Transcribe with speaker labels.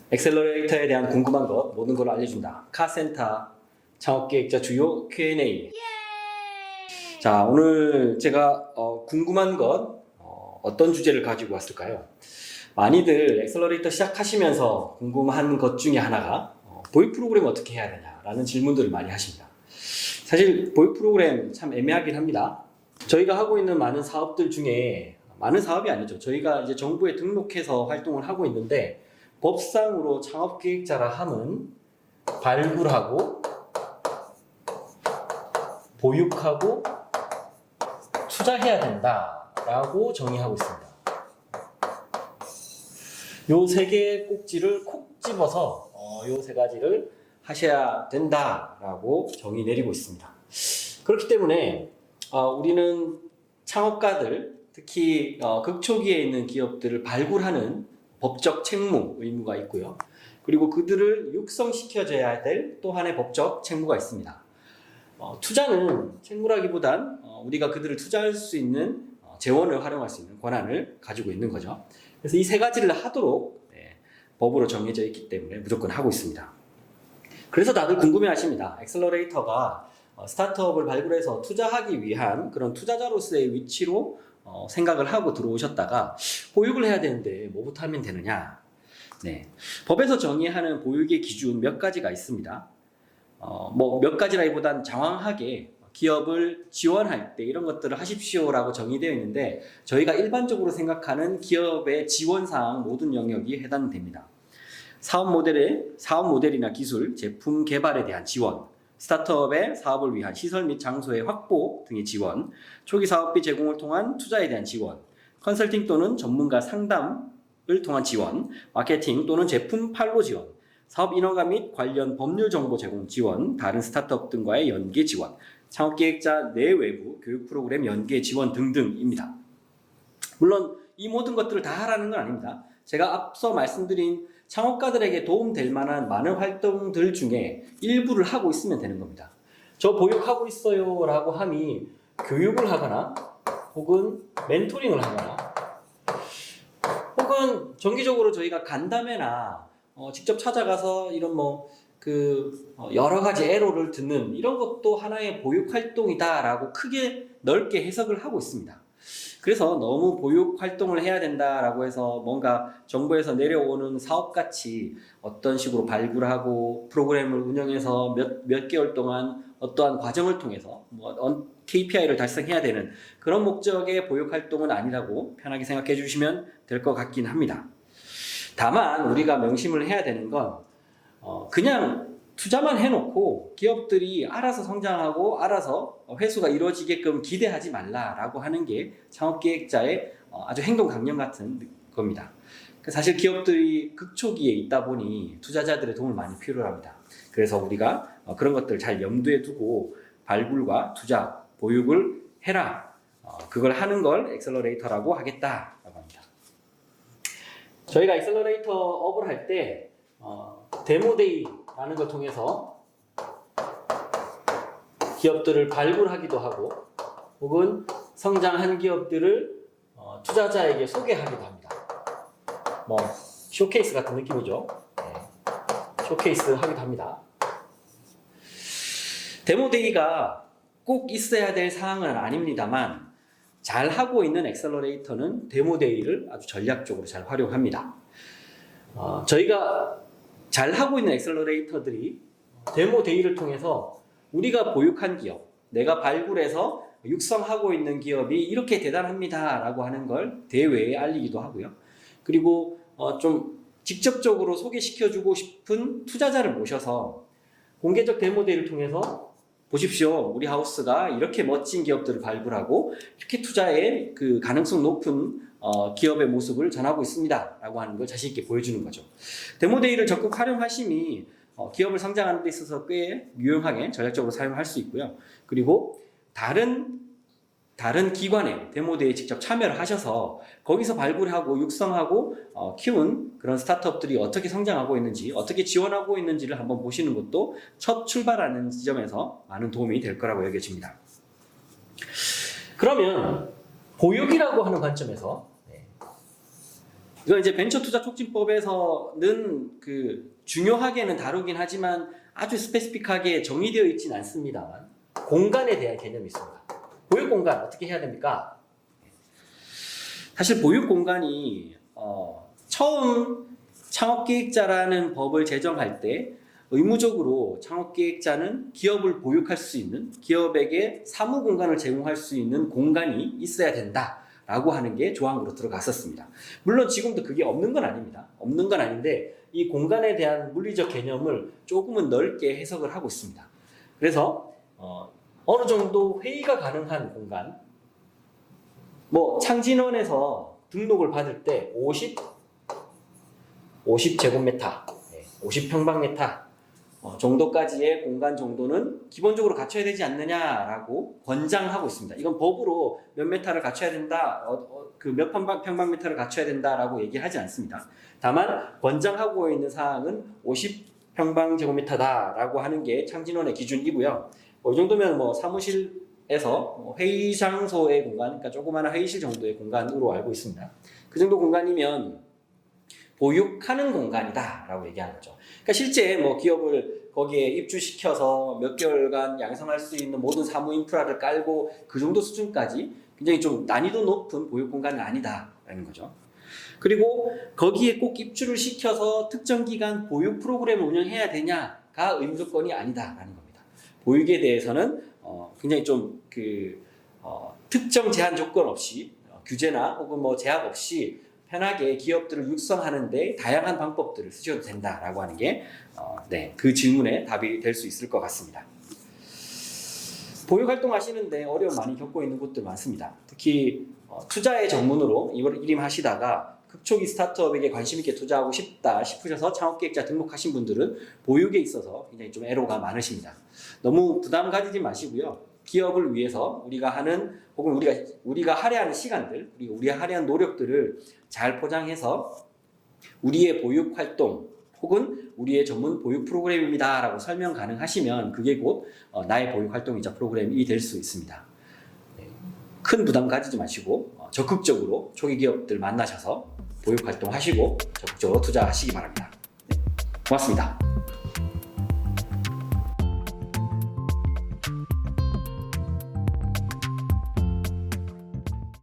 Speaker 1: 엑셀러레이터에 대한 궁금한 것 모든 걸 알려준다. 카센터 창업기획자 주요 Q&A. 자, 오늘 제가 궁금한 것 어떤 주제를 가지고 왔을까요? 많이들 엑셀러레이터 시작하시면서 궁금한 것 중에 하나가 보육 프로그램 어떻게 해야 되냐라는 질문들을 많이 하십니다. 사실 보육 프로그램 참 애매하긴 합니다. 저희가 하고 있는 많은 사업들 중에, 많은 사업이 아니죠. 저희가 이제 정부에 등록해서 활동을 하고 있는데, 법상으로 창업기획자라 함은 발굴하고 보육하고 투자해야 된다라고 정의하고 있습니다. 요 세 개의 꼭지를 콕 집어서 요 세 가지를 하셔야 된다라고 정의 내리고 있습니다. 그렇기 때문에 우리는 창업가들, 특히 극초기에 있는 기업들을 발굴하는 법적 책무, 의무가 있고요. 그리고 그들을 육성시켜줘야 될 또 하나의 법적 책무가 있습니다. 투자는 책무라기보단 우리가 그들을 투자할 수 있는 재원을 활용할 수 있는 권한을 가지고 있는 거죠. 그래서 이 세 가지를 하도록 법으로 정해져 있기 때문에 무조건 하고 있습니다. 그래서 다들 궁금해하십니다. 엑셀러레이터가 스타트업을 발굴해서 투자하기 위한 그런 투자자로서의 위치로 생각을 하고 들어오셨다가 보육을 해야 되는데 뭐부터 하면 되느냐? 네, 법에서 정의하는 보육의 기준 몇 가지가 있습니다. 뭐 몇 가지라기보단 장황하게 기업을 지원할 때 이런 것들을 하십시오라고 정의되어 있는데, 저희가 일반적으로 생각하는 기업의 지원사항 모든 영역이 해당됩니다. 사업 모델이나 기술, 제품 개발에 대한 지원, 스타트업의 사업을 위한 시설 및 장소의 확보 등의 지원, 초기 사업비 제공을 통한 투자에 대한 지원, 컨설팅 또는 전문가 상담을 통한 지원, 마케팅 또는 제품 판로 지원, 사업 인허가 및 관련 법률 정보 제공 지원, 다른 스타트업 등과의 연계 지원, 창업기획자 내외부 교육 프로그램 연계 지원 등등입니다. 물론 이 모든 것들을 다 하라는 건 아닙니다. 제가 앞서 말씀드린 창업가들에게 도움될 만한 많은 활동들 중에 일부를 하고 있으면 되는 겁니다. 저 보육하고 있어요 라고 함이 교육을 하거나 혹은 멘토링을 하거나 혹은 정기적으로 저희가 간담회나 직접 찾아가서 이런 여러 가지 애로를 듣는 이런 것도 하나의 보육 활동이다라고 크게 넓게 해석을 하고 있습니다. 그래서 너무 보육 활동을 해야 된다라고 해서 뭔가 정부에서 내려오는 사업같이 어떤 식으로 발굴하고 프로그램을 운영해서 몇 개월 동안 어떠한 과정을 통해서 KPI를 달성해야 되는 그런 목적의 보육 활동은 아니라고 편하게 생각해 주시면 될 것 같긴 합니다. 다만 우리가 명심을 해야 되는 건 그냥 투자만 해놓고 기업들이 알아서 성장하고 알아서 회수가 이루어지게끔 기대하지 말라라고 하는 게 창업기획자의 아주 행동 강령 같은 겁니다. 사실 기업들이 극초기에 있다 보니 투자자들의 도움을 많이 필요로 합니다. 그래서 우리가 그런 것들을 잘 염두에 두고 발굴과 투자, 보육을 해라. 그걸 하는 걸 엑셀러레이터라고 하겠다라고 합니다. 저희가 엑셀러레이터 업을 할 때 데모데이라는 걸 통해서 기업들을 발굴하기도 하고 혹은 성장한 기업들을 투자자에게 소개하기도 합니다. 쇼케이스 같은 느낌이죠. 쇼케이스 하기도 합니다. 데모데이가 꼭 있어야 될 사항은 아닙니다만 잘 하고 있는 엑셀러레이터는 데모데이를 아주 전략적으로 잘 활용합니다. 저희가 잘 하고 있는 엑셀러레이터들이 데모데이를 통해서 우리가 보육한 기업, 내가 발굴해서 육성하고 있는 기업이 이렇게 대단합니다 라고 하는 걸 대외에 알리기도 하고요. 그리고 좀 직접적으로 소개시켜주고 싶은 투자자를 모셔서 공개적 데모데이를 통해서 보십시오. 우리 하우스가 이렇게 멋진 기업들을 발굴하고 이렇게 투자에 그 가능성 높은 기업의 모습을 전하고 있습니다 라고 하는 걸 자신 있게 보여주는 거죠. 데모데이를 적극 활용하심이 기업을 성장하는 데 있어서 꽤 유용하게 전략적으로 사용할 수 있고요. 그리고 다른 기관에 데모데이에 직접 참여를 하셔서 거기서 발굴하고 육성하고 키운 그런 스타트업들이 어떻게 성장하고 있는지, 어떻게 지원하고 있는지를 한번 보시는 것도 첫 출발하는 지점에서 많은 도움이 될 거라고 여겨집니다. 그러면 보육이라고 하는 관점에서 이건 이제 벤처 투자 촉진법에서는 그 중요하게는 다루긴 하지만 아주 스페시픽하게 정의되어 있진 않습니다만 공간에 대한 개념이 있습니다. 보육 공간 어떻게 해야 됩니까? 사실 보육 공간이 처음 창업기획자라는 법을 제정할 때 의무적으로 창업기획자는 기업을 보육할 수 있는, 기업에게 사무 공간을 제공할 수 있는 공간이 있어야 된다라고 하는 게 조항으로 들어갔었습니다. 물론 지금도 그게 없는 건 아닙니다. 없는 건 아닌데 이 공간에 대한 물리적 개념을 조금은 넓게 해석을 하고 있습니다. 그래서 어느 정도 회의가 가능한 공간, 뭐 창진원에서 등록을 받을 때 50제곱미터, 50평방미터 정도까지의 공간 정도는 기본적으로 갖춰야 되지 않느냐라고 권장하고 있습니다. 이건 법으로 몇 미터를 갖춰야 된다, 그 몇 평방미터를 갖춰야 된다라고 얘기하지 않습니다. 다만 권장하고 있는 사항은 50평방제곱미터다라고 하는 게 창진원의 기준이고요. 이 정도면 뭐 사무실에서 회의 장소의 공간, 그러니까 조그마한 회의실 정도의 공간으로 알고 있습니다. 그 정도 공간이면 보육하는 공간이다라고 얘기하는 거죠. 그러니까 실제 뭐 기업을 거기에 입주시켜서 몇 개월간 양성할 수 있는 모든 사무 인프라를 깔고 그 정도 수준까지 굉장히 좀 난이도 높은 보육 공간은 아니다라는 거죠. 그리고 거기에 꼭 입주를 시켜서 특정 기간 보육 프로그램을 운영해야 되냐가 의무조건이 아니다라는 겁니다. 보육에 대해서는 굉장히 좀 특정 제한 조건 없이 규제나 혹은 뭐 제약 없이 편하게 기업들을 육성하는데 다양한 방법들을 쓰셔도 된다라고 하는 게 그 질문에 답이 될 수 있을 것 같습니다. 보육 활동 하시는데 어려움 많이 겪고 있는 곳들 많습니다. 특히 투자의 전문으로 일임 하시다가 극초기 스타트업에게 관심 있게 투자하고 싶다 싶으셔서 창업기획자 등록하신 분들은 보육에 있어서 굉장히 좀 애로가 많으십니다. 너무 부담 가지지 마시고요. 기업을 위해서 우리가 하는 혹은 우리가 할애하는 시간들, 우리가 할애한 노력들을 잘 포장해서 우리의 보육 활동 혹은 우리의 전문 보육 프로그램입니다라고 설명 가능하시면 그게 곧 나의 보육 활동이자 프로그램이 될 수 있습니다. 큰 부담 가지지 마시고 적극적으로 초기 기업들 만나셔서 보육 활동 하시고 적극적으로 투자하시기 바랍니다. 고맙습니다.